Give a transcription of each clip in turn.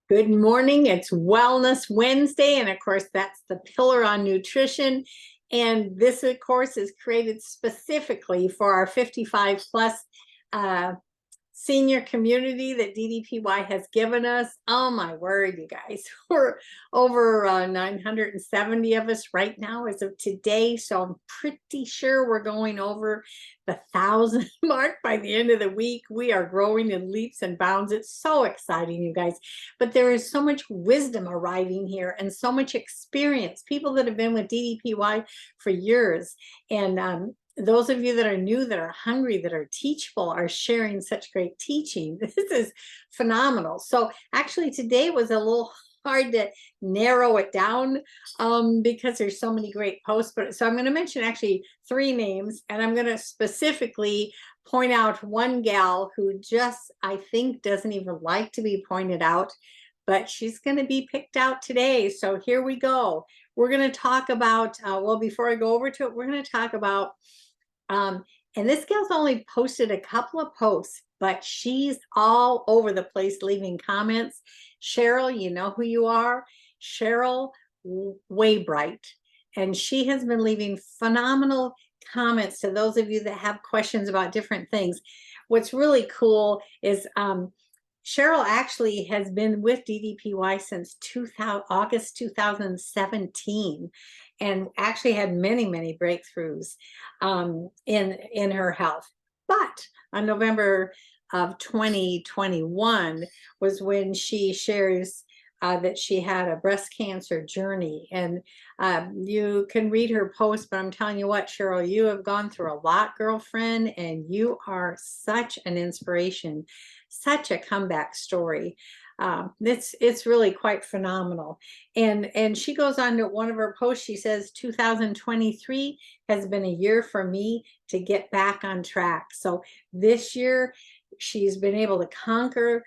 Good morning. It's Wellness Wednesday. And of course, that's the pillar on nutrition. And this, of course, is created specifically for our 55 plus uh, senior community that DDPY has given us. Oh my word, you guys, we're over 970 of us right now as of today. So I'm pretty sure we're going over the 1,000 mark by the end of the week. We are growing in leaps and bounds. It's so exciting, you guys. But there is so much wisdom arriving here and so much experience. People that have been with DDPY for years. And those of you that are new, that are hungry, that are teachable, are sharing such great teaching. This is phenomenal. So actually today was a little hard to narrow it down because there's so many great posts. But so I'm going to mention actually 3 names, and I'm going to specifically point out one gal who just, I think, doesn't even like to be pointed out, but she's going to be picked out today. So here we go. We're going to talk about, well, before I go over to it, we're going to talk about and this gal's only posted a couple of posts, but she's all over the place leaving comments. Cheryl, you know who you are, Cheryl Waybright. And she has been leaving phenomenal comments to those of you that have questions about different things. What's really cool is Cheryl actually has been with DDPY since August 2017, and actually had many breakthroughs in her health. But on November of 2021 was when she shares that she had a breast cancer journey. And you can read her post, but I'm telling you what, Cheryl, you have gone through a lot, girlfriend, and you are such an inspiration, such a comeback story. It's really quite phenomenal. And she goes on to one of her posts. She says 2023 has been a year for me to get back on track. So this year she's been able to conquer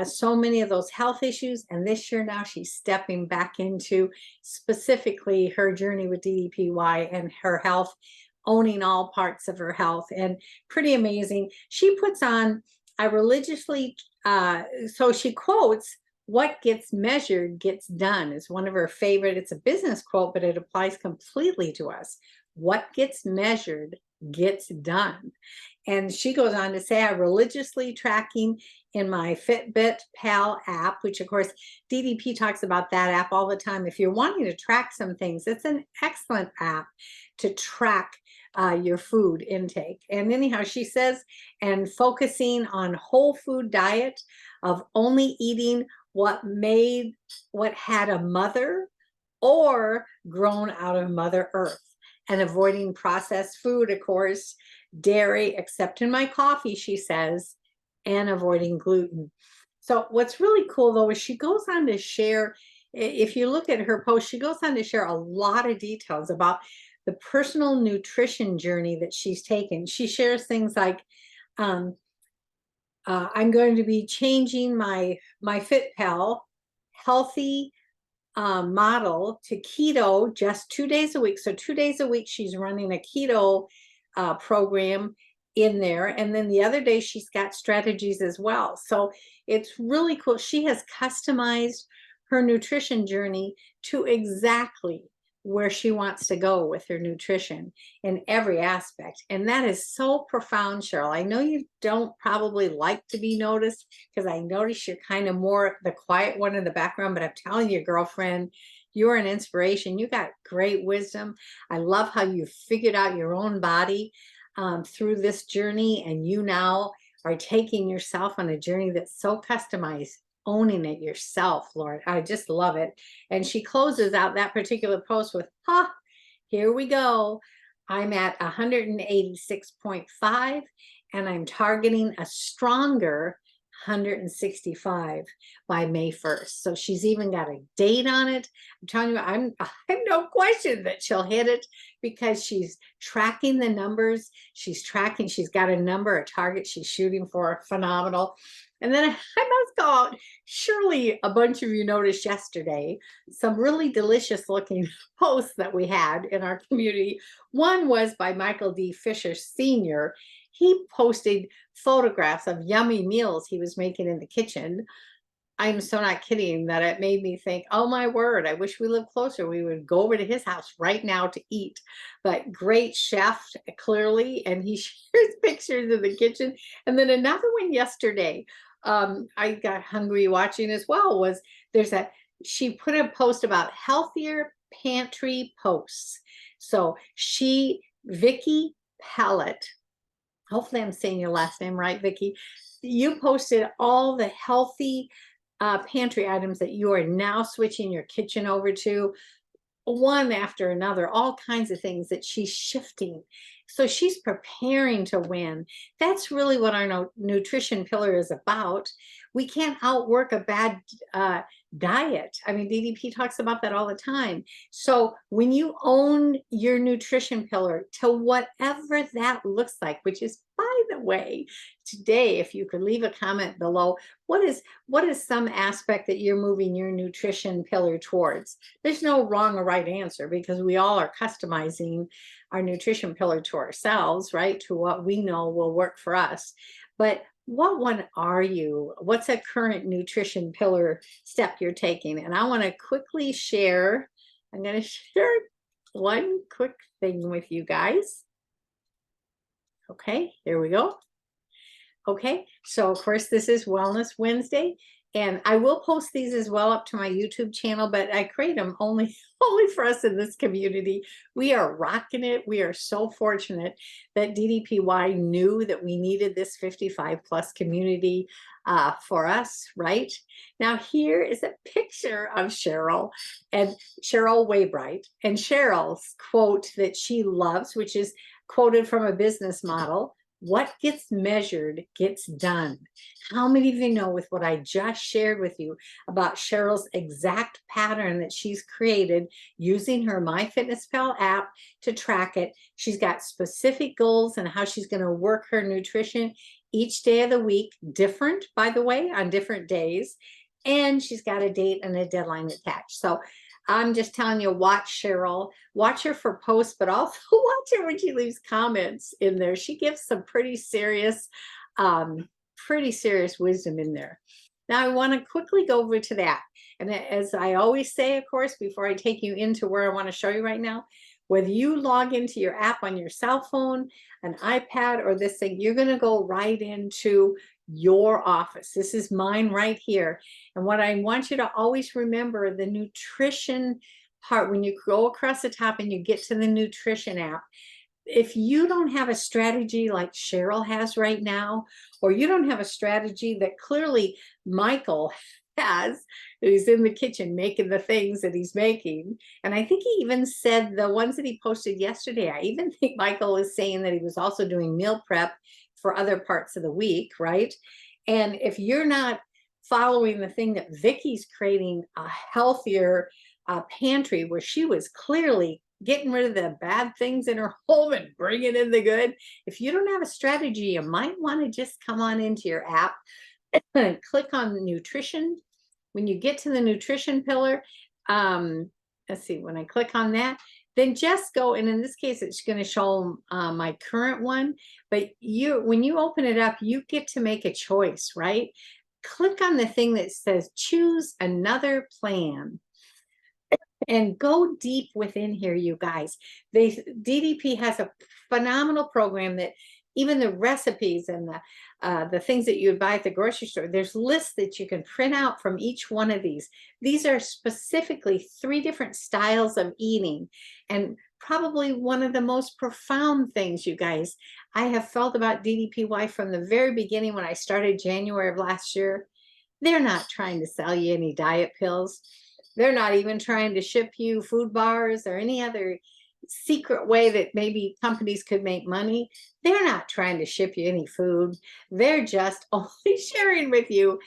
so many of those health issues, and this year now she's stepping back into specifically her journey with DDPY and her health, owning all parts of her health. And pretty amazing. She puts on, I religiously so she quotes, "What gets measured gets done," is one of her favorite. It's a business quote, but it applies completely to us. What gets measured gets done. And she goes on to say, "I religiously tracking in my Fitbit Pal app," which of course DDP talks about that app all the time. If you're wanting to track some things, it's an excellent app to track your food intake. And anyhow, she says, and focusing on whole food diet of only eating what had a mother or grown out of Mother Earth, and avoiding processed food, of course, dairy, except in my coffee, she says, and avoiding gluten. So what's really cool though is she goes on to share, if you look at her post, she goes on to share a lot of details about the personal nutrition journey that she's taken. She shares things like, I'm going to be changing my FitPal healthy model to keto just 2 days a week. So 2 days a week, she's running a keto program in there. And then the other day, she's got strategies as well. So it's really cool. She has customized her nutrition journey to exactly where she wants to go with her nutrition in every aspect. And that is so profound, Cheryl. I know you don't probably like to be noticed, because I notice you're kind of more the quiet one in the background, but I'm telling you, girlfriend, you're an inspiration. You got great wisdom. I love how you figured out your own body through this journey, and you now are taking yourself on a journey that's so customized, owning it yourself, Lord. I just love it. And she closes out that particular post with, here we go. I'm at 186.5 and I'm targeting a stronger 165 by May 1st. So she's even got a date on it. I'm telling you, I have no question that she'll hit it, because she's tracking the numbers. She's got a number, a target she's shooting for. Phenomenal. And then I must call out, surely a bunch of you noticed yesterday some really delicious looking posts that we had in our community. One was by Michael D. Fisher Sr. He posted photographs of yummy meals he was making in the kitchen. I'm so not kidding that it made me think, oh my word, I wish we lived closer. We would go over to his house right now to eat. But great chef, clearly, and he shares pictures of the kitchen. And then another one yesterday, I got hungry watching as well, was there's a, she put a post about healthier pantry posts. So Vicky Pallet, hopefully I'm saying your last name right, Vicky. You posted all the healthy pantry items that you are now switching your kitchen over to, one after another, all kinds of things that she's shifting. So she's preparing to win. That's really what our nutrition pillar is about. We can't outwork a bad diet. I mean, DDP talks about that all the time. So when you own your nutrition pillar to whatever that looks like, which is, by the way, today, if you could leave a comment below, what is some aspect that you're moving your nutrition pillar towards? There's no wrong or right answer, because we all are customizing our nutrition pillar to ourselves, right? To what we know will work for us. But what one are you? What's a current nutrition pillar step you're taking? And I want to quickly share, I'm going to share one quick thing with you guys. Okay, here we go. Okay, so of course this is Wellness Wednesday, and I will post these as well up to my YouTube channel, but I create them only for us in this community. We are rocking it. We are so fortunate that DDPY knew that we needed this 55 plus community for us, right? Now here is a picture of Cheryl, and Cheryl Waybright, and Cheryl's quote that she loves, which is quoted from a business model: what gets measured gets done. How many of you know, with what I just shared with you about Cheryl's exact pattern that she's created using her MyFitnessPal app to track it? She's got specific goals and how she's going to work her nutrition each day of the week, different, by the way, on different days. And she's got a date and a deadline attached. So I'm just telling you, watch Cheryl, watch her for posts, but also watch her when she leaves comments in there. She gives some pretty serious wisdom in there. Now I want to quickly go over to that. And as I always say, of course, before I take you into where I want to show you right now, whether you log into your app on your cell phone, an iPad, or this thing, you're going to go right into your office. This is mine right here. And what I want you to always remember, the nutrition part, when you go across the top and you get to the nutrition app, if you don't have a strategy like Cheryl has right now, or you don't have a strategy that clearly Michael has, he's in the kitchen making the things that he's making. And I think he even said the ones that he posted yesterday, I even think Michael is saying that he was also doing meal prep for other parts of the week, right? And if you're not following the thing that Vicky's creating, a healthier pantry, where she was clearly getting rid of the bad things in her home and bringing in the good. If you don't have a strategy, you might want to just come on into your app and click on nutrition. When you get to the nutrition pillar, let's see, when I click on that, then just go, and in this case, it's going to show my current one, but when you open it up, you get to make a choice, right? Click on the thing that says choose another plan. And go deep within here, you guys. DDP has a phenomenal program that even the recipes and the things that you would buy at the grocery store, there's lists that you can print out from each one of these. These are specifically 3 different styles of eating. And probably one of the most profound things, you guys, I have felt about DDPY from the very beginning when I started January of last year. They're not trying to sell you any diet pills. They're not even trying to ship you food bars or any other secret way that maybe companies could make money. They're not trying to ship you any food. They're just only sharing with you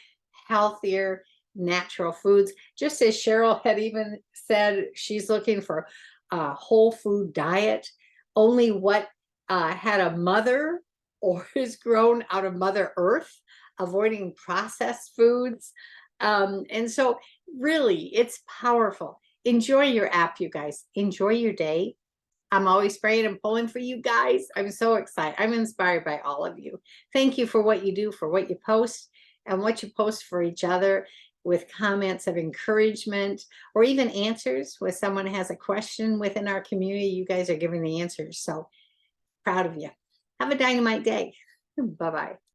healthier, natural foods. Just as Cheryl had even said, she's looking for a whole food diet, only what had a mother or is grown out of Mother Earth, avoiding processed foods. And so really, it's powerful. Enjoy your app, you guys. Enjoy your day. I'm always praying and pulling for you guys. I'm so excited. I'm inspired by all of you. Thank you for what you do, for what you post, and what you post for each other. with comments of encouragement, or even answers when someone has a question within our community. You guys are giving the answers. So proud of you. Have a dynamite day. Bye-bye.